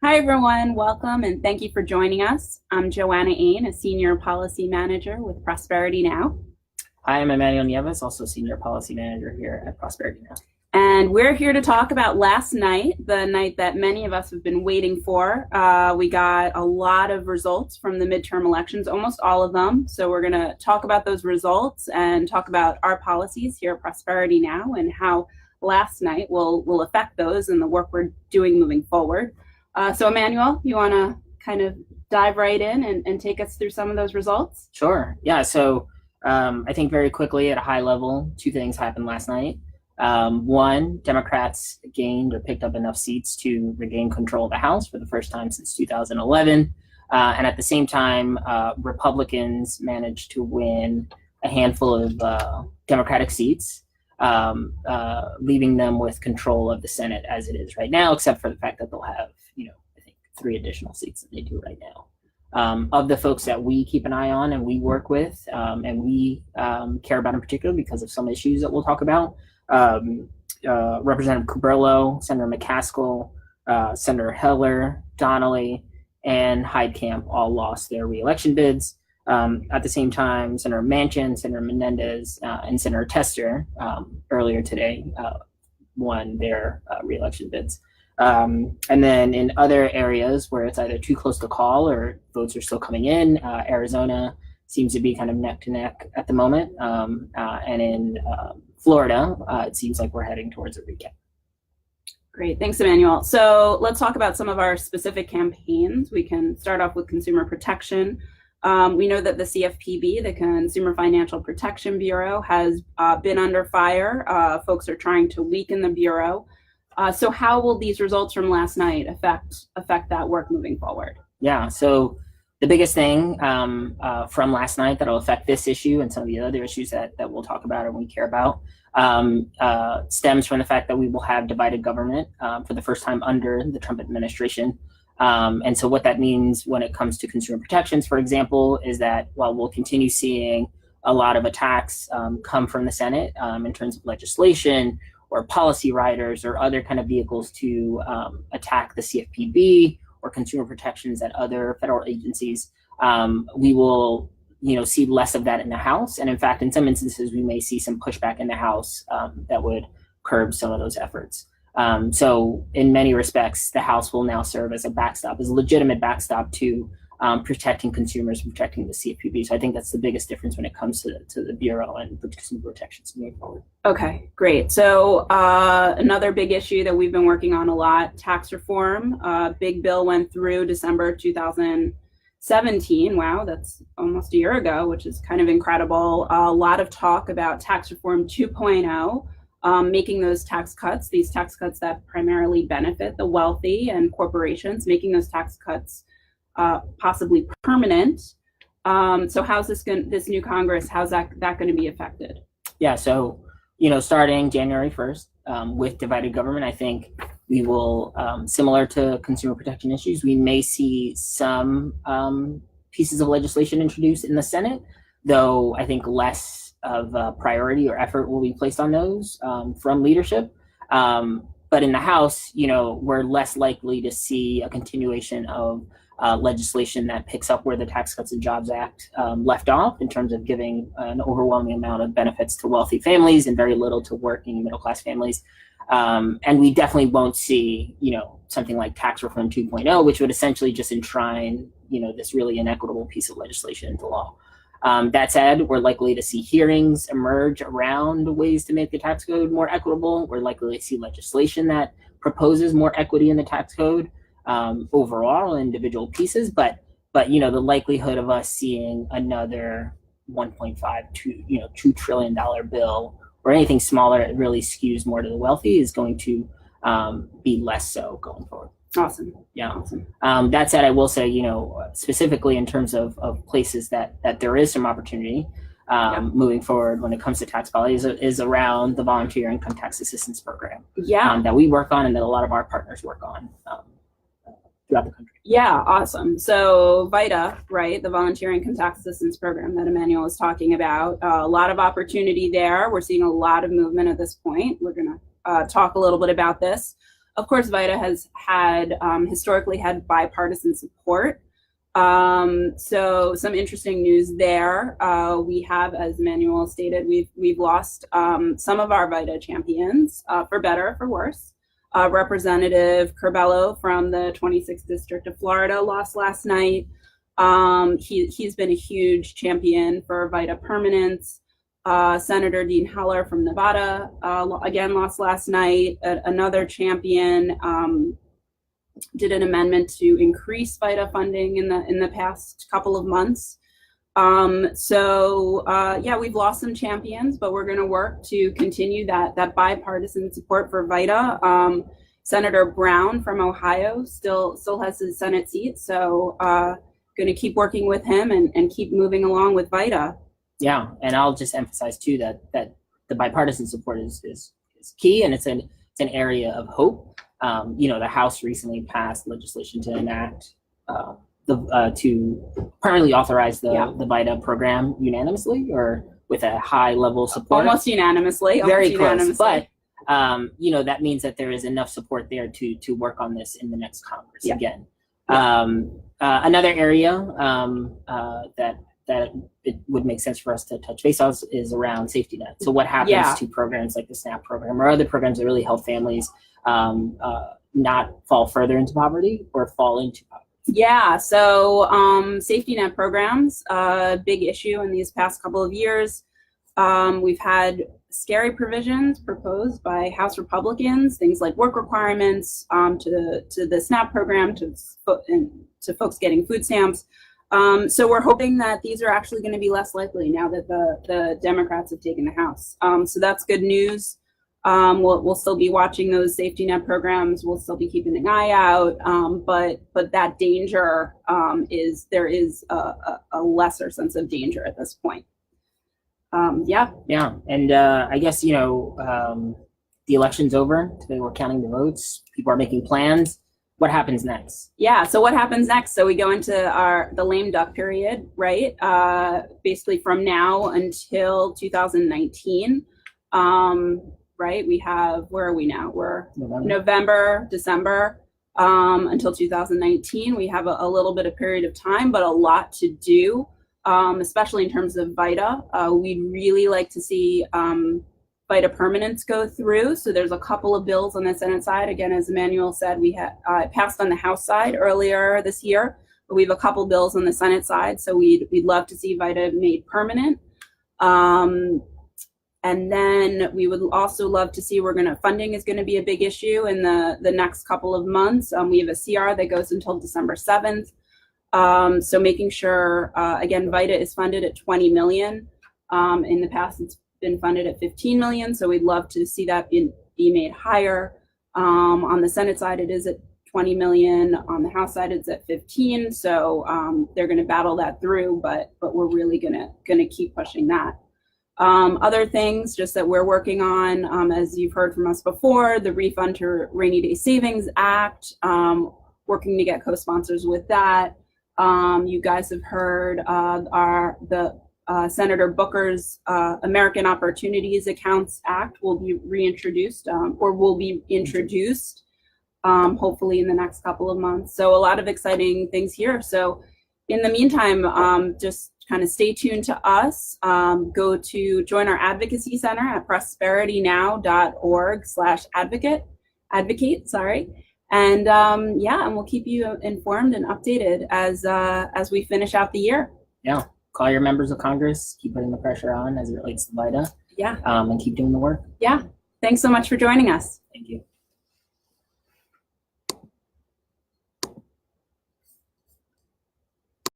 Hi, everyone. Welcome and thank you for joining us. I'm Joanna Ain, a Senior Policy Manager with Prosperity Now. I am Emmanuel Nieves, also Senior Policy Manager here at Prosperity Now. And we're here to talk about last night, the night that many of us have been waiting for. We got a lot of results from the midterm elections, almost all of them. So we're going to talk about those results and talk about our policies here at Prosperity Now and how last night will affect those and the work we're doing moving forward. So Emmanuel, you want to kind of dive right in and take us through some of those results? Sure. Yeah. So I think very quickly at a high level, two things happened last night. One, Democrats gained or picked up enough seats to regain control of the House for the first time since 2011. And at the same time, Republicans managed to win a handful of Democratic seats, leaving them with control of the Senate as it is right now, except for the fact that they'll have, I think 3 additional seats than they do right now. Of the folks that we keep an eye on and we work with and we care about in particular because of some issues that we'll talk about, Representative Cabrillo, Senator McCaskill, Senator Heller, Donnelly, and Heidkamp all lost their re-election bids. At the same time, Senator Manchin, Senator Menendez, and Senator Tester earlier today won their re-election bids. And then in other areas where it's either too close to call or votes are still coming in, Arizona seems to be kind of neck to neck at the moment. And in Florida, it seems like we're heading towards a recount. Great, thanks, Emmanuel. So let's talk about some of our specific campaigns. We can start off with consumer protection. We know that the CFPB, the Consumer Financial Protection Bureau, has been under fire. Folks are trying to weaken the Bureau. So how will these results from last night affect that work moving forward? Yeah, so the biggest thing from last night that'll affect this issue and some of the other issues that we'll talk about and we care about stems from the fact that we will have divided government for the first time under the Trump administration. And so what that means when it comes to consumer protections, for example, is that while we'll continue seeing a lot of attacks come from the Senate in terms of legislation or policy writers or other kind of vehicles to attack the CFPB or consumer protections at other federal agencies, we will see less of that in the House. And in fact, in some instances, we may see some pushback in the House that would curb some of those efforts. So in many respects, the House will now serve as a backstop, as a legitimate backstop to protecting consumers, protecting the CFPB. So I think that's the biggest difference when it comes to the Bureau and consumer protections moving forward. Okay, great. So another big issue that we've been working on a lot, tax reform. Big bill went through December 2017. Wow, that's almost a year ago, which is kind of incredible. A lot of talk about tax reform 2.0. Making those tax cuts, these tax cuts that primarily benefit the wealthy and corporations, making those tax cuts possibly permanent. So how's this new Congress, how's that going to be affected? Yeah, so, starting January 1st with divided government, I think we will, similar to consumer protection issues, we may see some pieces of legislation introduced in the Senate, though I think less of priority or effort will be placed on those from leadership. But in the House, we're less likely to see a continuation of legislation that picks up where the Tax Cuts and Jobs Act left off in terms of giving an overwhelming amount of benefits to wealthy families and very little to working middle-class families. And we definitely won't see, something like tax reform 2.0, which would essentially just enshrine, this really inequitable piece of legislation into law. That said, we're likely to see hearings emerge around ways to make the tax code more equitable. We're likely to see legislation that proposes more equity in the tax code overall in individual pieces. But the likelihood of us seeing another 1.5 to $2 trillion bill or anything smaller that really skews more to the wealthy is going to be less so going forward. Awesome. Yeah. Awesome. That said, I will say, specifically in terms of places that there is some opportunity moving forward when it comes to tax policy is around the volunteer income tax assistance program. Yeah. That we work on and that a lot of our partners work on throughout the country. Yeah, awesome. So VITA, right, the volunteer income tax assistance program that Emmanuel was talking about, a lot of opportunity there. We're seeing a lot of movement at this point. We're going to talk a little bit about this. of course, VITA has had historically had bipartisan support. So some interesting news there. We have, as Manuel stated, we've lost some of our VITA champions, for better or for worse. Representative Curbelo from the 26th District of Florida lost last night. He's been a huge champion for VITA permanence. Senator Dean Heller from Nevada, again, lost last night. Another champion did an amendment to increase VITA funding in the past couple of months. Yeah, we've lost some champions, but we're going to work to continue that bipartisan support for VITA. Senator Brown from Ohio still has his Senate seat, so going to keep working with him and keep moving along with VITA. Yeah, and I'll just emphasize too that the bipartisan support is key, and it's an area of hope. The House recently passed legislation to enact to permanently authorize the VITA program unanimously or with a high level of support. Almost unanimously. Very close, but that means that there is enough support there to work on this in the next Congress again. Another area that it would make sense for us to touch base on is around safety net. So what happens to programs like the SNAP program or other programs that really help families not fall further into poverty or fall into poverty? Yeah, so safety net programs, big issue in these past couple of years. We've had scary provisions proposed by House Republicans, things like work requirements to the SNAP program, to folks getting food stamps. So we're hoping that these are actually going to be less likely now that the Democrats have taken the House. So that's good news. We'll still be watching those safety net programs. We'll still be keeping an eye out. But that danger there is a lesser sense of danger at this point. Yeah. And I guess, the election's over. Today we're counting the votes. People are making plans. What happens next? Yeah, so what happens next? So we go into the lame duck period, right? Basically from now until 2019. Right? We have, where are we now? We're November, December, until 2019. We have a little bit of period of time, but a lot to do, especially in terms of VITA. We'd really like to see VITA permanence go through. So there's a couple of bills on the Senate side. Again, as Emmanuel said, we had passed on the House side earlier this year, but we have a couple bills on the Senate side. So we'd love to see VITA made permanent. And then we would also love to see funding is going to be a big issue in the next couple of months. We have a CR that goes until December 7th. So making sure, again, VITA is funded at $20 million. In the past, it's been funded at $15 million. So we'd love to see that be made higher. On the Senate side, it is at $20 million. On the House side, it's at 15. So they're going to battle that through, but we're really going to keep pushing that. Other things just that we're working on, as you've heard from us before, the Refund to Rainy Day Savings Act, working to get co-sponsors with that. You guys have heard Senator Booker's American Opportunities Accounts Act will be reintroduced or will be introduced hopefully in the next couple of months. So a lot of exciting things here. So in the meantime, just kind of stay tuned to us. Go to join our advocacy center at prosperitynow.org/advocate. And and we'll keep you informed and updated as we finish out the year. Yeah, call your members of Congress. Keep putting the pressure on as it relates to VITA. Yeah, and keep doing the work. Yeah, thanks so much for joining us. Thank you.